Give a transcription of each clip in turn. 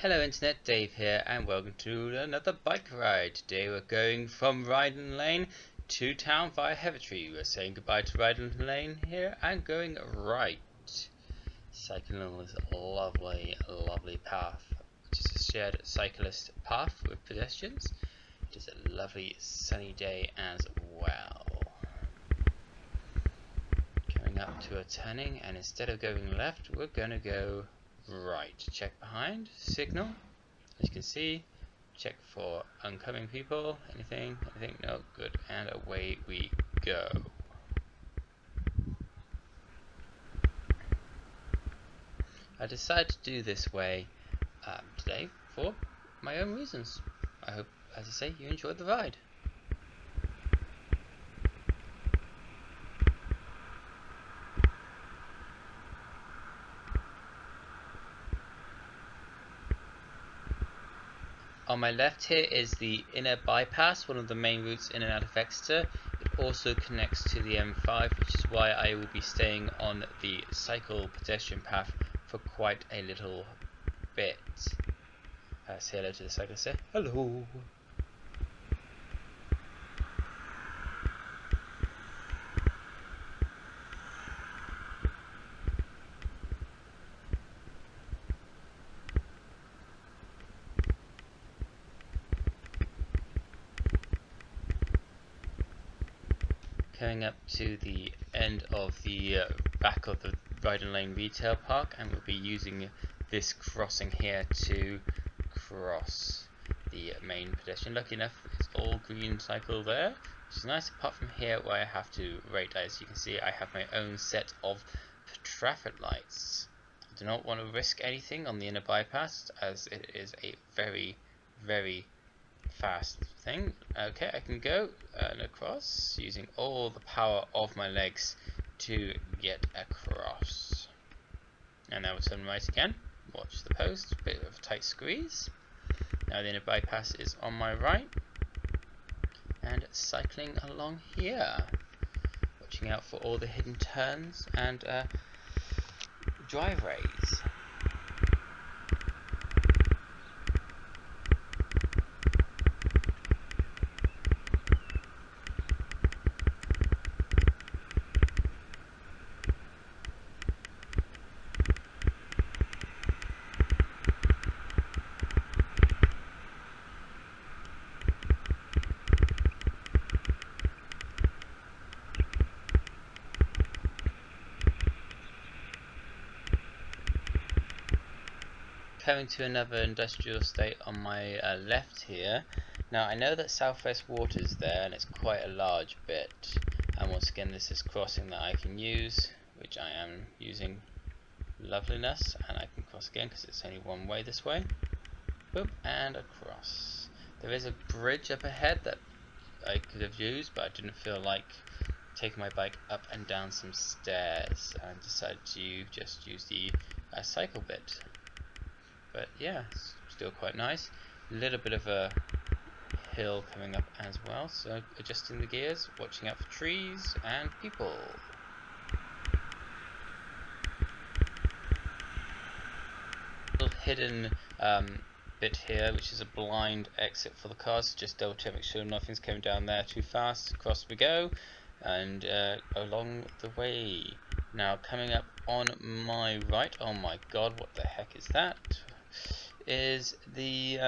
Hello Internet, Dave here and welcome to another bike ride. Today we're going from Rydon Lane to town via Havertree. We're saying goodbye to Rydon Lane here and going right. Cycling on this lovely path, which is a shared cyclist path with pedestrians. It is a lovely sunny day as well. Coming up to a turning, and instead of going left we're going to go right. Check behind, signal, as you can see, check for oncoming people, anything, no, good, and away we go. I decided to do this way today for my own reasons. I hope, as I say, you enjoyed the ride. On my left here is the inner bypass, one of the main routes in and out of Exeter. It also connects to the M5, which is why I will be staying on the cycle pedestrian path for quite a little bit. Say hello to the cyclist there. Hello! Coming up to the end of the back of the Rydon Lane retail park, and we'll be using this crossing here to cross the main pedestrian. Lucky enough, it's all green cycle there, which is nice, apart from here where I have to rate. As you can see, I have my own set of traffic lights. I do not want to risk anything on the inner bypass, as it is a very fast thing. Okay, I can go across using all the power of my legs to get across. And now we'll turn right again. Watch the post, bit of a tight squeeze. Now the inner bypass is on my right, and cycling along here, watching out for all the hidden turns and driveways. Coming to another industrial estate on my left here. Now I know that Southwest Water's there, and it's quite a large bit, and once again this is crossing that I can use, which I am using. Loveliness, and I can cross again because it's only one way this way. Boop, and across. There is a bridge up ahead that I could have used, but I didn't feel like taking my bike up and down some stairs, and decided to just use the cycle bit. But yeah, it's still quite nice. A little bit of a hill coming up as well, so adjusting the gears, watching out for trees and people. Little hidden bit here, which is a blind exit for the cars, so just double check, make sure nothing's coming down there too fast. Across we go, and along the way. Now coming up on my right, oh my god, what the heck is that? Is the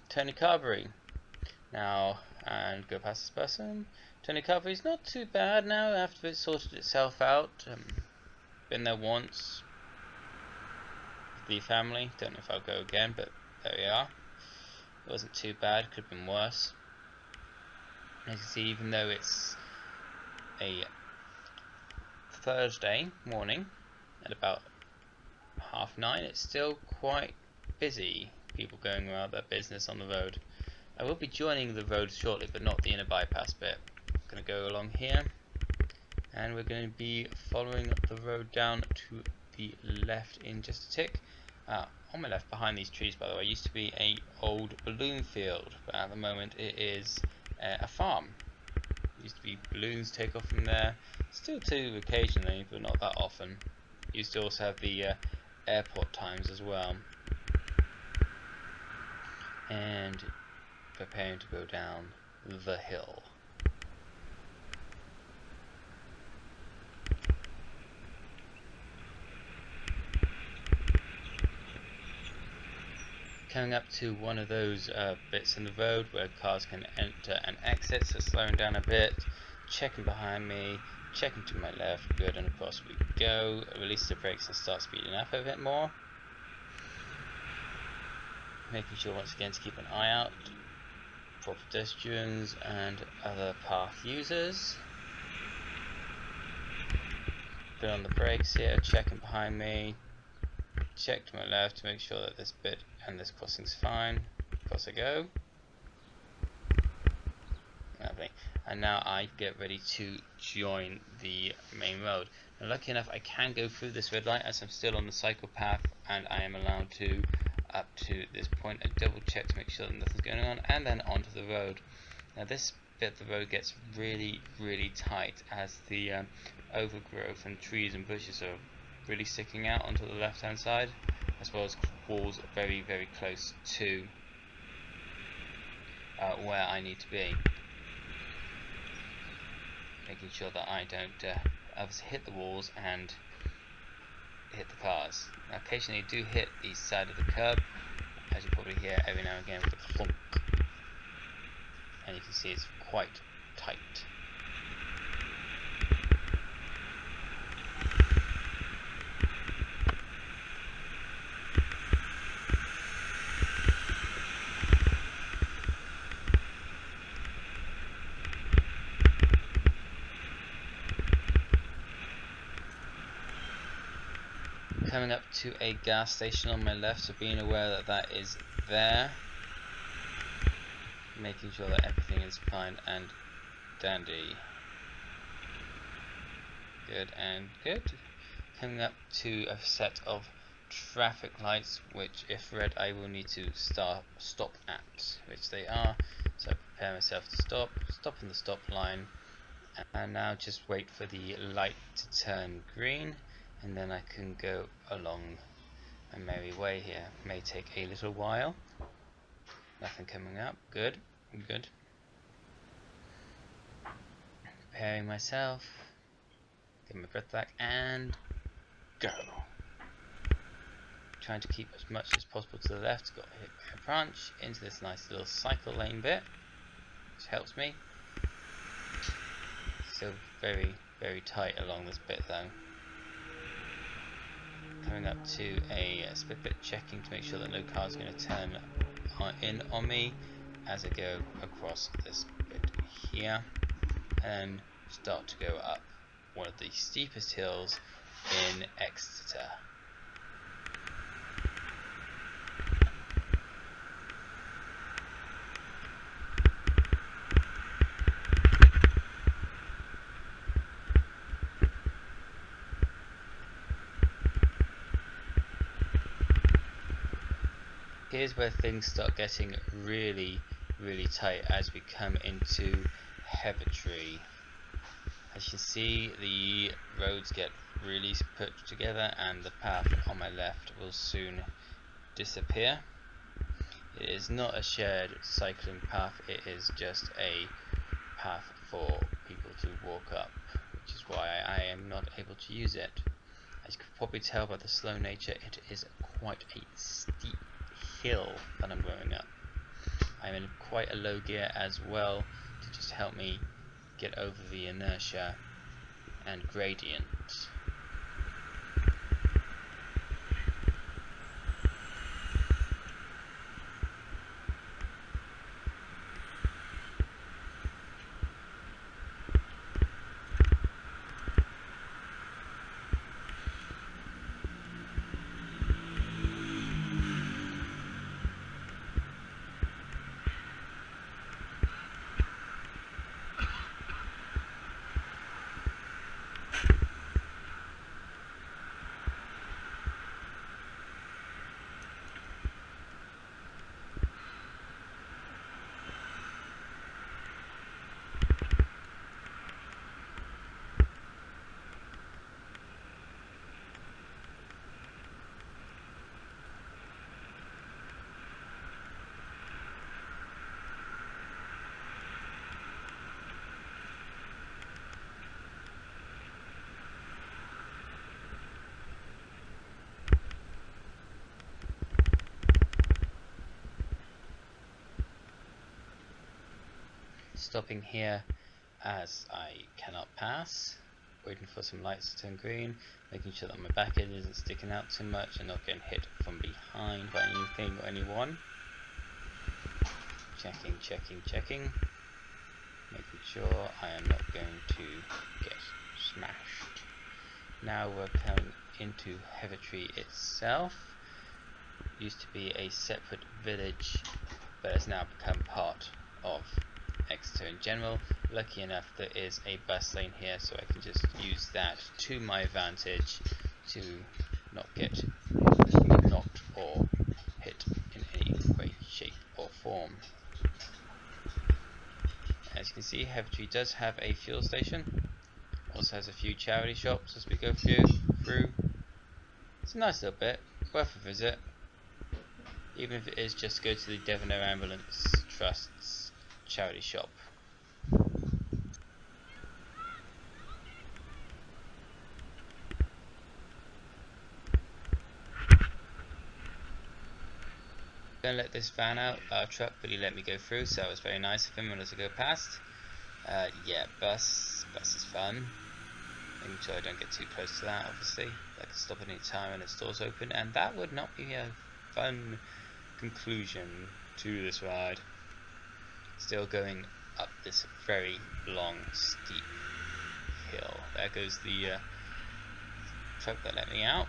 Tony Carberry. Now, and go past this person. Tony Carberry's not too bad now after it sorted itself out. Been there once. The family. Don't know if I'll go again, but there we are. It wasn't too bad. Could have been worse. As you can see, even though it's a Thursday morning at about 9:30, it's still quite busy. People going about their business on the road. I will be joining the road shortly, but not the inner bypass bit. I'm going to go along here, and we're going to be following the road down to the left in just a tick. On my left, behind these trees, by the way, used to be a old balloon field, but at the moment it is a farm. Used to be balloons take off from there, still do occasionally, but not that often. Used to also have the airport times as well. and preparing to go down the hill. Coming up to one of those bits in the road where cars can enter and exit, so slowing down a bit, checking behind me, checking to my left, good, and across we go. Release the brakes and start speeding up a bit more. Making sure once again to keep an eye out for pedestrians and other path users. Put on the brakes here, checking behind me, check to my left to make sure that this bit and this crossing's fine. Across I go. Lovely. And now I get ready to join the main road. Now, lucky enough, I can go through this red light as I'm still on the cycle path, and I am allowed to up to this point. I double check to make sure that nothing's going on, and then onto the road. Now this bit of the road gets really tight as the overgrowth and trees and bushes are really sticking out onto the left hand side, as well as walls very close to where I need to be, making sure that I don't obviously hit the walls and hit the cars. Now occasionally I do hit the side of the curb, as you probably hear every now and again with a clunk, and you can see it's quite tight. Coming up to a gas station on my left, so being aware that that is there, making sure that everything is fine and dandy. Good and good. Coming up to a set of traffic lights, which if red I will need to stop at, which they are, so I prepare myself to stop in the stop line, and now just wait for the light to turn green, and then I can go along a merry way here. May take a little while. Nothing coming up. Good. Preparing myself. Get my breath back and go. Trying to keep as much as possible to the left. Got to hit a branch into this nice little cycle lane bit, which helps me. Still very tight along this bit though. Coming up to a split bit, checking to make sure that no car is going to turn in on me as I go across this bit here, and start to go up one of the steepest hills in Exeter. Here's where things start getting really tight as we come into Havertree. As you can see, the roads get really put together and the path on my left will soon disappear. It is not a shared cycling path, it is just a path for people to walk up, which is why I am not able to use it. As you can probably tell by the slow nature, it is quite a steep hill that I'm going up. I'm in quite a low gear as well to just help me get over the inertia and gradient. stopping here as I cannot pass, waiting for some lights to turn green, making sure that my back end isn't sticking out too much and not getting hit from behind by anything or anyone. Checking, making sure I am not going to get smashed. Now we're coming into Havertree itself. Used to be a separate village, but has now become part of Exeter in general. Lucky enough there is a bus lane here, so I can just use that to my advantage to not get knocked or hit in any way, shape or form. As you can see, Havertree does have a fuel station, also has a few charity shops as we go through. It's a nice little bit, worth a visit, even if it is just to go to the Devonshire Ambulance Trust's charity shop. Gonna let this van out, our truck, but he let me go through, so it was very nice of him when I go past. Yeah, bus is fun. Making sure I don't get too close to that, obviously. That could stop at any time when its doors open, and that would not be a fun conclusion to this ride. Still going up this very long, steep hill. There goes the truck that let me out.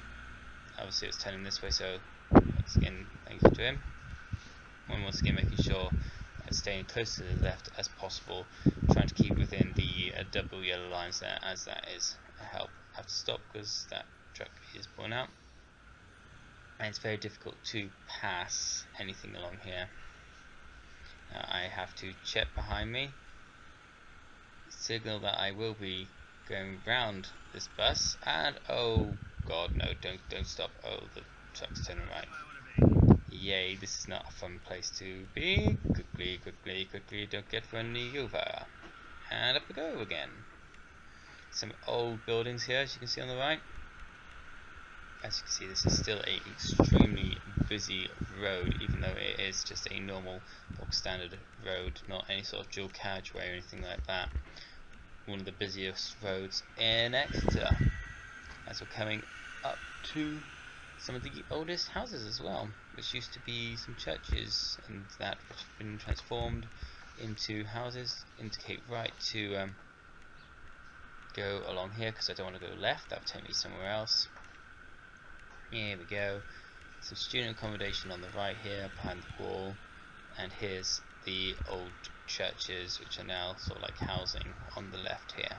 Obviously it's turning this way, so once again, thank you to him. And once again, making sure I'm staying close to the left as possible, trying to keep within the double yellow lines there, as that is a help. I have to stop because that truck is pulling out, and it's very difficult to pass anything along here. Now I have to check behind me, signal that I will be going round this bus, and oh god, no, don't stop. Oh, the truck's turning right. Yay, this is not a fun place to be. Quickly, don't get run over. And up we go again. Some old buildings here, as you can see on the right. As you can see, this is still an extremely busy road, even though it is just a normal bog standard road, not any sort of dual carriageway or anything like that. One of the busiest roads in Exeter. As we're coming up to some of the oldest houses as well, which used to be some churches and that, which have been transformed into houses. Indicate right to go along here because I don't want to go left, that would take me somewhere else. Here we go. Some student accommodation on the right here behind the wall, and here's the old churches which are now sort of like housing on the left here.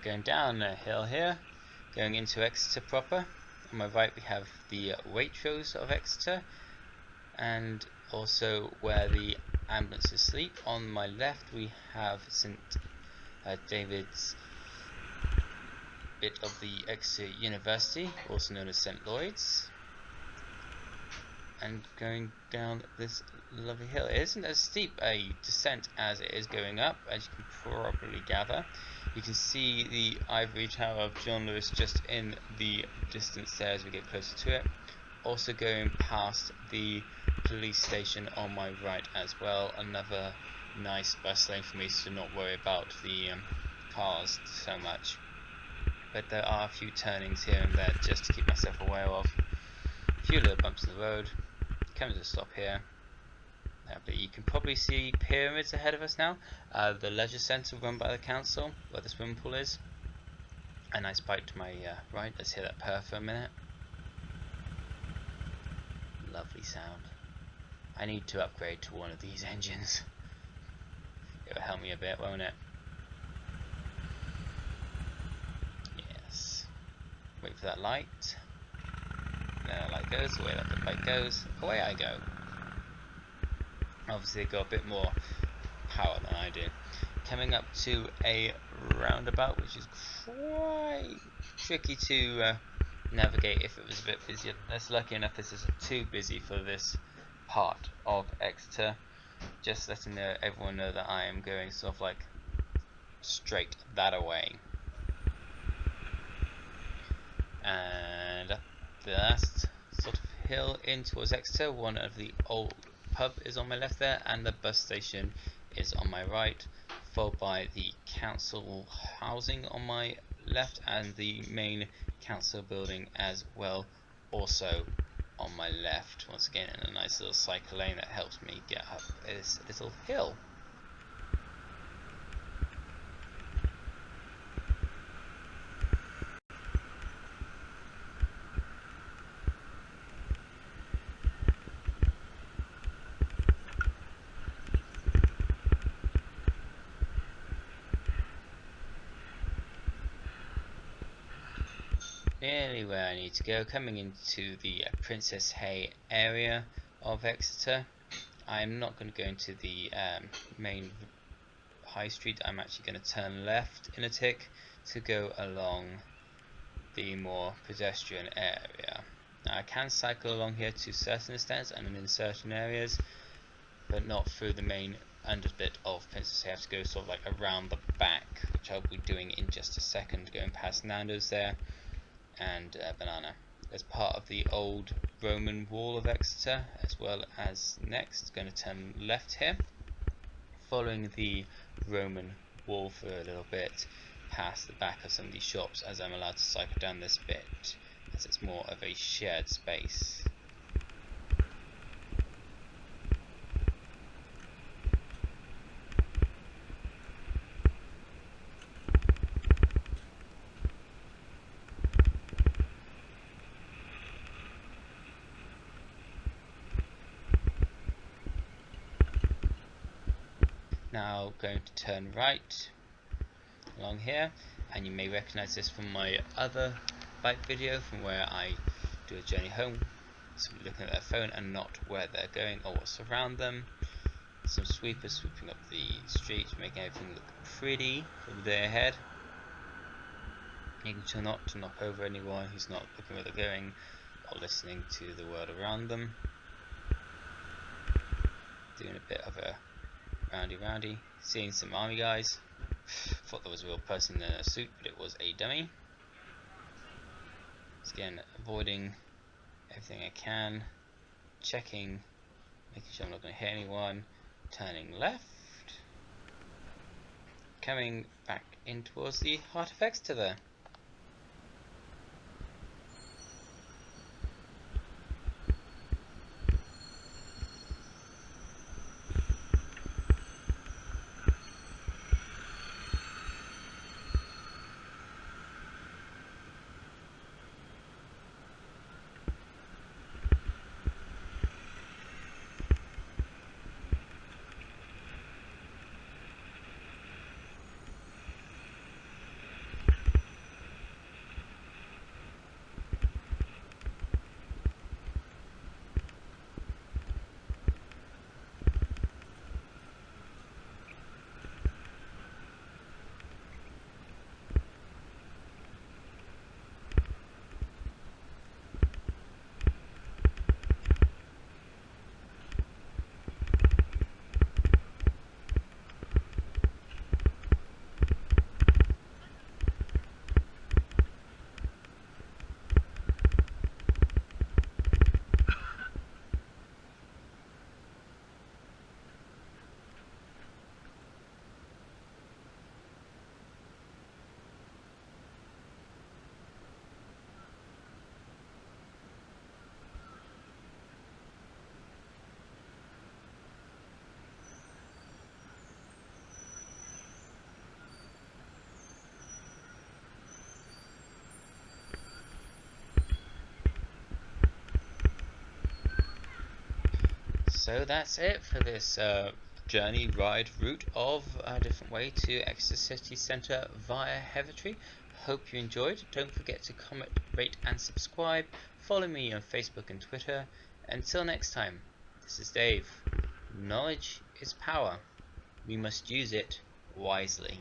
Going down a hill here, Going into Exeter proper, on my right we have the Waitrose of Exeter, and also where the ambulances sleep. On my left we have St David's bit of the Exeter University, also known as St Lloyd's. And going down this lovely hill. It isn't as steep a descent as it is going up, as you can probably gather. You can see the ivory tower of John Lewis just in the distance there as we get closer to it. Also going past the police station on my right as well. Another nice bus lane for me to not worry about the cars so much. But there are a few turnings here and there just to keep myself aware of. A few little bumps in the road. Coming to a stop here. But you can probably see pyramids ahead of us now. The leisure centre run by the council, where the swimming pool is. A nice bike to my right. Let's hear that purr for a minute. Lovely sound. I need to upgrade to one of these engines. It will help me a bit, won't it? Yes. Wait for that light. There the light goes, away that the bike goes, away I go. Obviously got a bit more power than I do. Coming up to a roundabout, which is quite tricky to navigate if it was a bit busier. That's lucky enough this isn't too busy for this part of Exeter. Just letting everyone know that I am going sort of like straight that away. And up the last sort of hill in towards Exeter, one of the old pub is on my left there, and the bus station is on my right, followed by the council housing on my left and the main council building as well, also on my left. Once again in a nice little cycle lane that helps me get up this little hill. Nearly where I need to go, coming into the Princess Hay area of Exeter. I'm not going to go into the main high street. I'm actually going to turn left in a tick to go along the more pedestrian area. Now I can cycle along here to certain extents and in certain areas, but not through the main under bit of Princess Hay. I have to go sort of like around the back, which I'll be doing in just a second, going past Nando's there and Banana. As part of the old Roman wall of Exeter, as well as next going to turn left here, following the Roman wall for a little bit past the back of some of these shops, as I'm allowed to cycle down this bit as it's more of a shared space. Now going to turn right along here, and you may recognize this from my other bike video from where I do a journey home. Somebody looking at their phone and not where they're going or what's around them. Some sweepers sweeping up the streets, making everything look pretty for the day ahead. Making sure not to knock over anyone who's not looking where they're going or listening to the world around them. Doing a bit of a roundy, seeing some army guys. Thought there was a real person in a suit, but it was a dummy. So again, avoiding everything I can, checking, making sure I'm not going to hit anyone, turning left, coming back in towards the heart of Exeter there. So that's it for this journey ride route of a different way to Exeter City Centre via Havertree. Hope you enjoyed. Don't forget to comment, rate and subscribe. Follow me on Facebook and Twitter. Until next time, this is Dave. Knowledge is power. We must use it wisely.